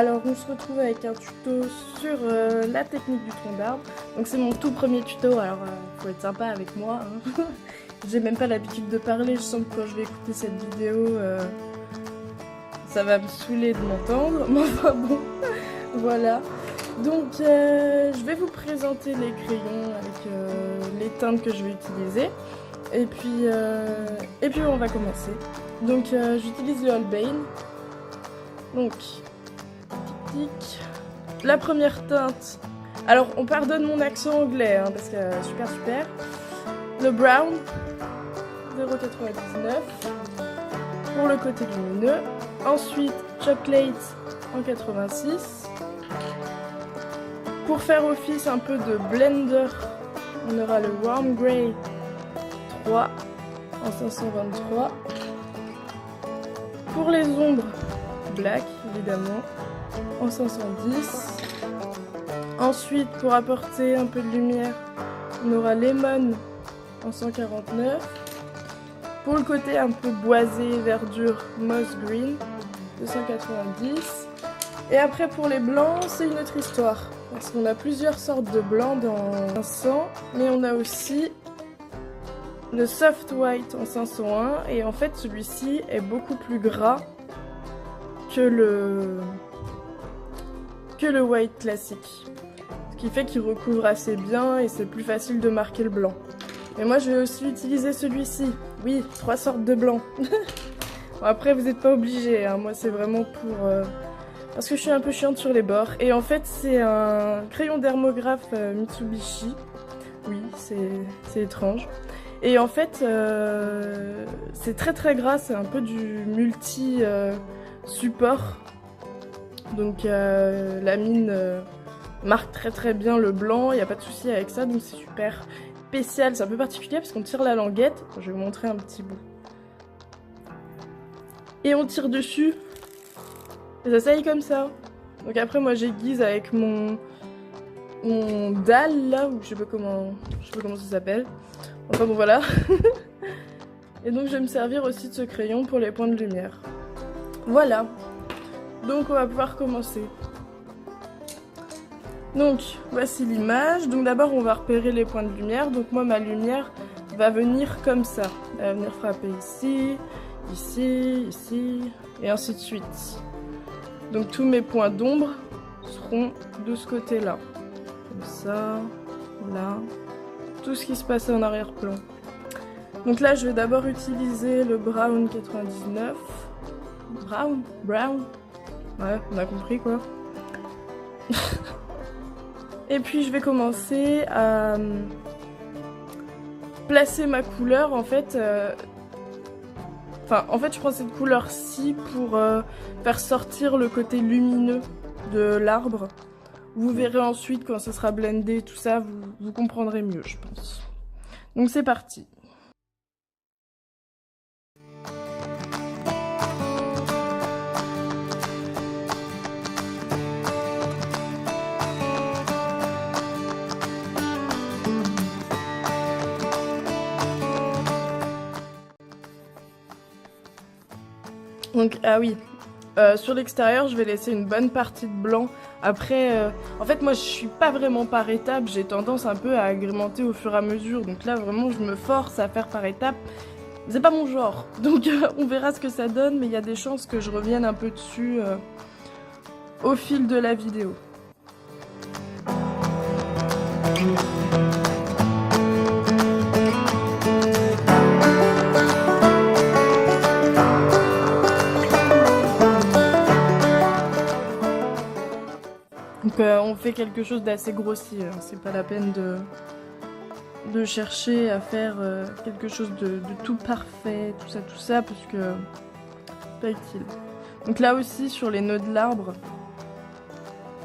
Alors on se retrouve avec un tuto sur la technique du tronc d'arbre. Donc c'est mon tout premier tuto, alors faut être sympa avec moi. Hein. J'ai même pas l'habitude de parler, je sens que quand je vais écouter cette vidéo, ça va me saouler de m'entendre. Mais enfin bon, voilà. Donc je vais vous présenter les crayons avec les teintes que je vais utiliser. Et puis on va commencer. Donc j'utilise le Holbein. Donc la première teinte, alors on pardonne mon accent anglais hein, parce que super. Le brown 0,99 pour le côté lumineux. Ensuite chocolate en 86. Pour faire office un peu de blender, on aura le warm grey 3 en 523. Pour les ombres, black évidemment en 510. Ensuite pour apporter un peu de lumière, on aura lemon en 149. Pour le côté un peu boisé, verdure, moss green 290. Et après pour les blancs, c'est une autre histoire parce qu'on a plusieurs sortes de blancs dans 500, mais on a aussi le soft white en 501 et en fait celui-ci est beaucoup plus gras que le white classique, ce qui fait qu'il recouvre assez bien et c'est plus facile de marquer le blanc. Et moi je vais aussi utiliser celui-ci, oui, 3 sortes de blanc. Bon, après vous n'êtes pas obligés, hein. Moi c'est vraiment pour parce que je suis un peu chiante sur les bords. Et en fait c'est un crayon dermographe Mitsubishi, oui c'est étrange. Et en fait c'est très gras, c'est un peu du multi support. Donc la mine marque très bien le blanc, il n'y a pas de souci avec ça, donc c'est super spécial, c'est un peu particulier parce qu'on tire la languette, je vais vous montrer un petit bout. Et on tire dessus, et ça saille comme ça. Donc après moi j'aiguise avec mon dalle là, ou je sais pas comment ça s'appelle. Enfin bon voilà. Et donc je vais me servir aussi de ce crayon pour les points de lumière. Voilà. Donc on va pouvoir commencer. Donc voici l'image. Donc d'abord on va repérer les points de lumière. Donc moi ma lumière va venir comme ça. Elle va venir frapper ici, ici, et ainsi de suite. Donc tous mes points d'ombre seront de ce côté-là. Comme ça, là. Tout ce qui se passe en arrière-plan. Donc là je vais d'abord utiliser le brown 99. Brown. Ouais, on a compris quoi. Et puis je vais commencer à placer ma couleur en fait. En fait je prends cette couleur-ci pour faire sortir le côté lumineux de l'arbre. Vous verrez ensuite quand ça sera blendé, tout ça, vous comprendrez mieux je pense. Donc c'est parti. Donc, ah oui, sur l'extérieur, je vais laisser une bonne partie de blanc. Après, en fait, moi, je suis pas vraiment par étapes. J'ai tendance un peu à agrémenter au fur et à mesure. Donc là, vraiment, je me force à faire par étapes. C'est pas mon genre. Donc, on verra ce que ça donne. Mais il y a des chances que je revienne un peu dessus au fil de la vidéo. Donc on fait quelque chose d'assez grossier, hein. C'est pas la peine de chercher à faire quelque chose de tout parfait, tout ça, parce que c'est pas utile. Donc là aussi sur les nœuds de l'arbre,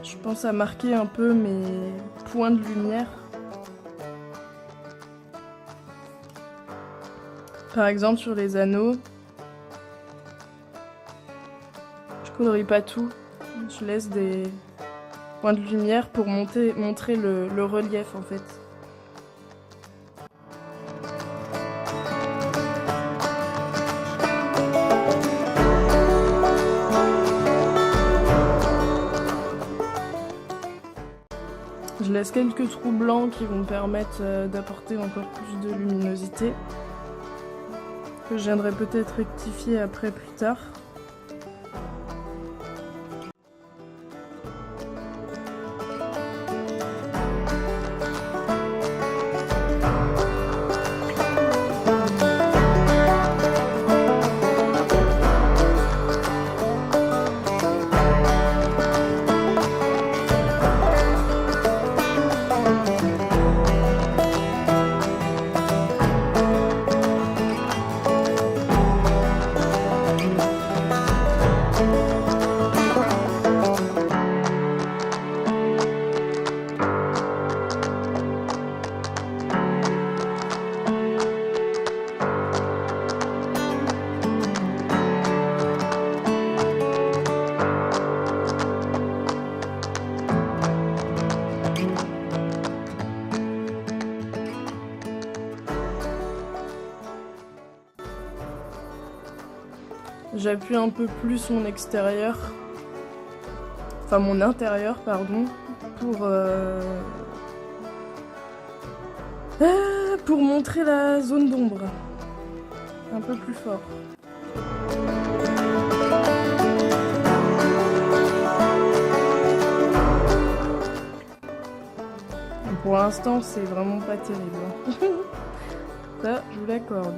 je pense à marquer un peu mes points de lumière. Par exemple sur les anneaux, je colorie pas tout, je laisse des points de lumière pour montrer le relief en fait. Je laisse quelques trous blancs qui vont me permettre d'apporter encore plus de luminosité. Que je viendrai peut-être rectifier après plus tard. J'appuie un peu plus mon extérieur, enfin mon intérieur, pardon, pour montrer la zone d'ombre un peu plus fort. Pour l'instant, c'est vraiment pas terrible. Ça, je vous l'accorde.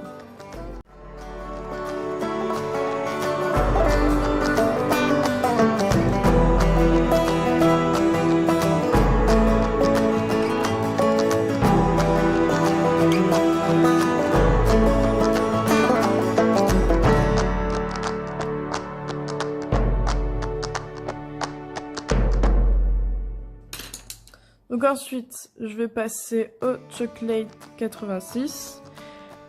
Donc ensuite, je vais passer au Chocolate 86.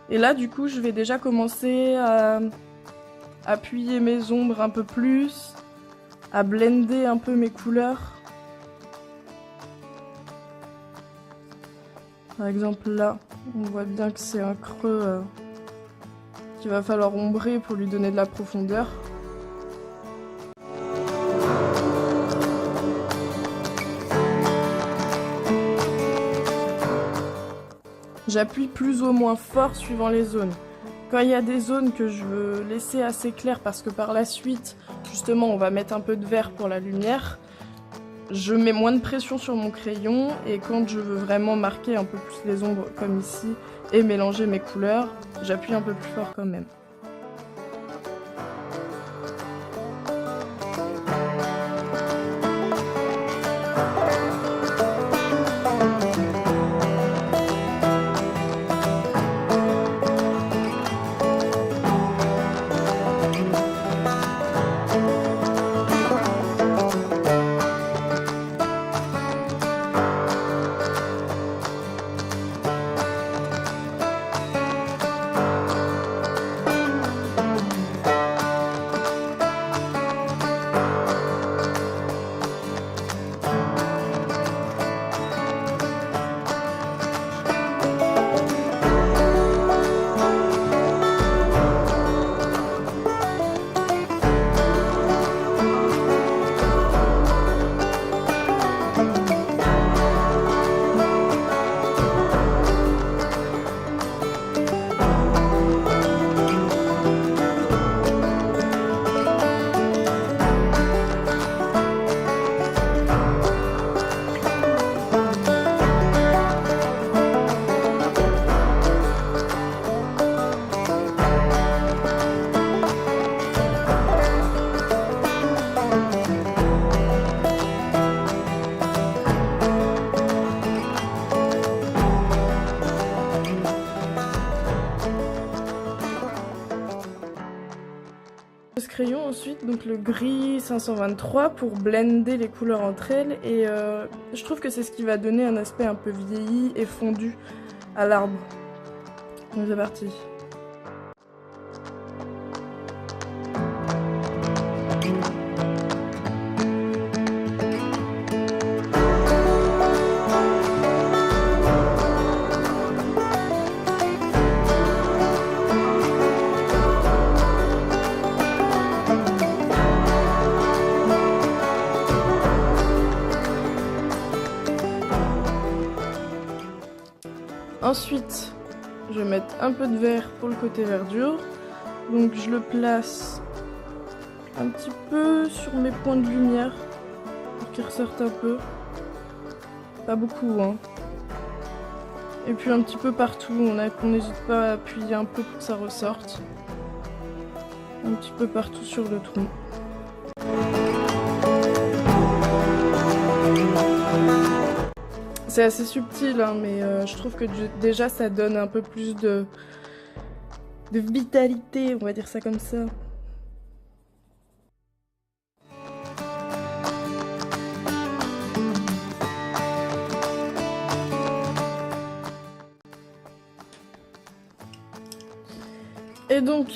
Et là, du coup, je vais déjà commencer à appuyer mes ombres un peu plus, à blender un peu mes couleurs. Par exemple, là, on voit bien que c'est un creux qu'il va falloir ombrer pour lui donner de la profondeur. J'appuie plus ou moins fort suivant les zones. Quand il y a des zones que je veux laisser assez claires parce que par la suite, justement, on va mettre un peu de vert pour la lumière, je mets moins de pression sur mon crayon et quand je veux vraiment marquer un peu plus les ombres comme ici et mélanger mes couleurs, j'appuie un peu plus fort quand même. Ce crayon ensuite, donc le gris 523 pour blender les couleurs entre elles et je trouve que c'est ce qui va donner un aspect un peu vieilli et fondu à l'arbre. Donc c'est parti. Ensuite, je vais mettre un peu de vert pour le côté verdure. Donc je le place un petit peu sur mes points de lumière pour qu'ils ressortent un peu. Pas beaucoup, hein. Et puis un petit peu partout, on n'hésite pas à appuyer un peu pour que ça ressorte. Un petit peu partout sur le tronc. C'est assez subtil, hein, mais je trouve que déjà ça donne un peu plus de vitalité, on va dire ça comme ça. Et donc,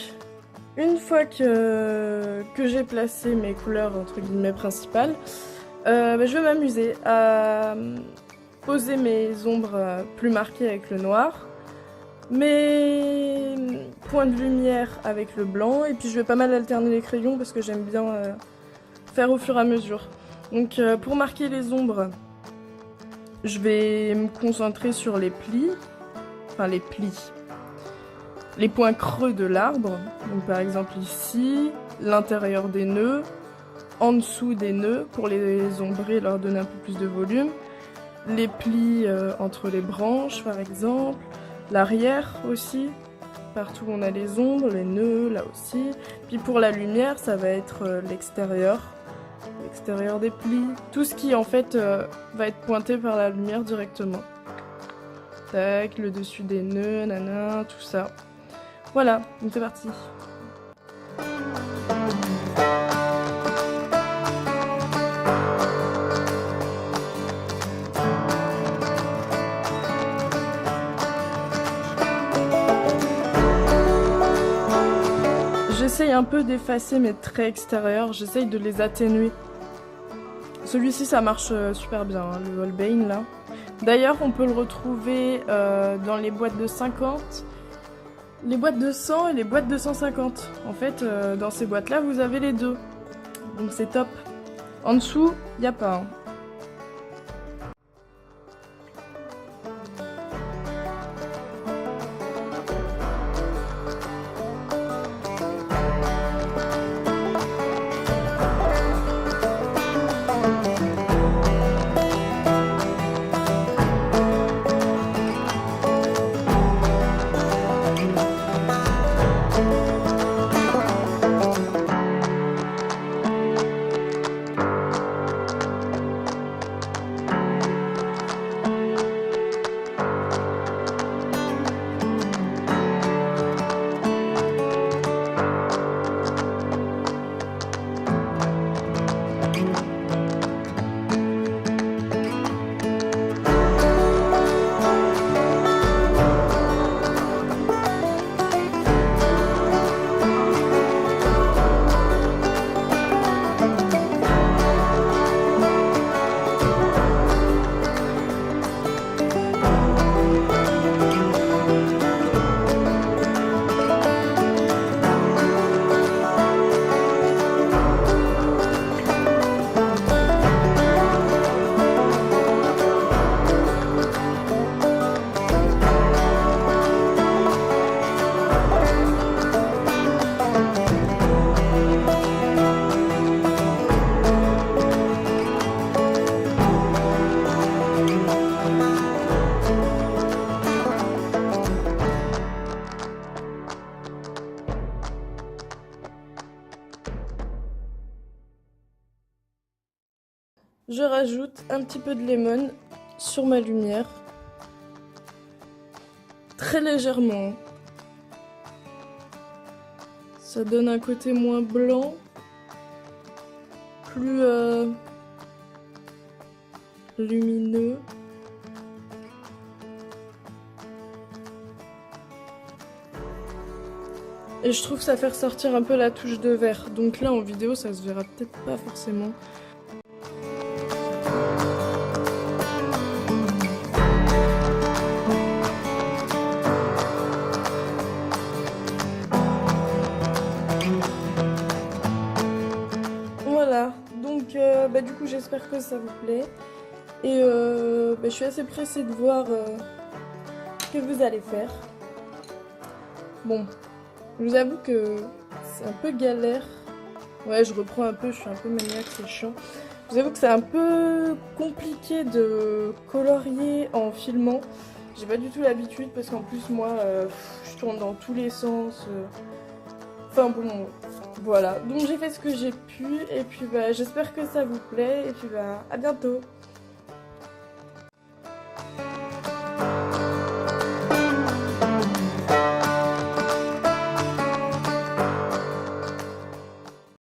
une fois que j'ai placé mes couleurs entre guillemets principales, je vais m'amuser à poser mes ombres plus marquées avec le noir, mes points de lumière avec le blanc, et puis je vais pas mal alterner les crayons parce que j'aime bien faire au fur et à mesure. Donc pour marquer les ombres, je vais me concentrer sur les plis, enfin les plis, les points creux de l'arbre, donc par exemple ici, l'intérieur des nœuds, en dessous des nœuds pour les ombrer, leur donner un peu plus de volume, les plis entre les branches par exemple, l'arrière aussi, partout où on a les ombres, les nœuds là aussi, puis pour la lumière ça va être l'extérieur des plis, tout ce qui en fait va être pointé par la lumière directement. Tac, le dessus des nœuds, nana, tout ça. Voilà, donc c'est parti. J'essaye un peu d'effacer mes traits extérieurs, j'essaye de les atténuer. Celui-ci ça marche super bien, hein, le Holbein là. D'ailleurs on peut le retrouver dans les boîtes de 50, les boîtes de 100 et les boîtes de 150. En fait dans ces boîtes là vous avez les deux, donc c'est top. En dessous il n'y a pas. Hein. Je rajoute un petit peu de lemon sur ma lumière, très légèrement. Ça donne un côté moins blanc, plus lumineux. Et je trouve que ça fait ressortir un peu la touche de vert. Donc là en vidéo ça se verra peut-être pas forcément. Voilà, donc du coup j'espère que ça vous plaît. Et je suis assez pressée de voir que vous allez faire. Bon, je vous avoue que c'est un peu galère. Ouais, je reprends un peu, je suis un peu maniaque, c'est chiant. Je vous avoue que c'est un peu compliqué de colorier en filmant. J'ai pas du tout l'habitude parce qu'en plus moi, je tourne dans tous les sens. Enfin bon, voilà. Donc j'ai fait ce que j'ai pu et puis bah, j'espère que ça vous plaît et puis bah à bientôt.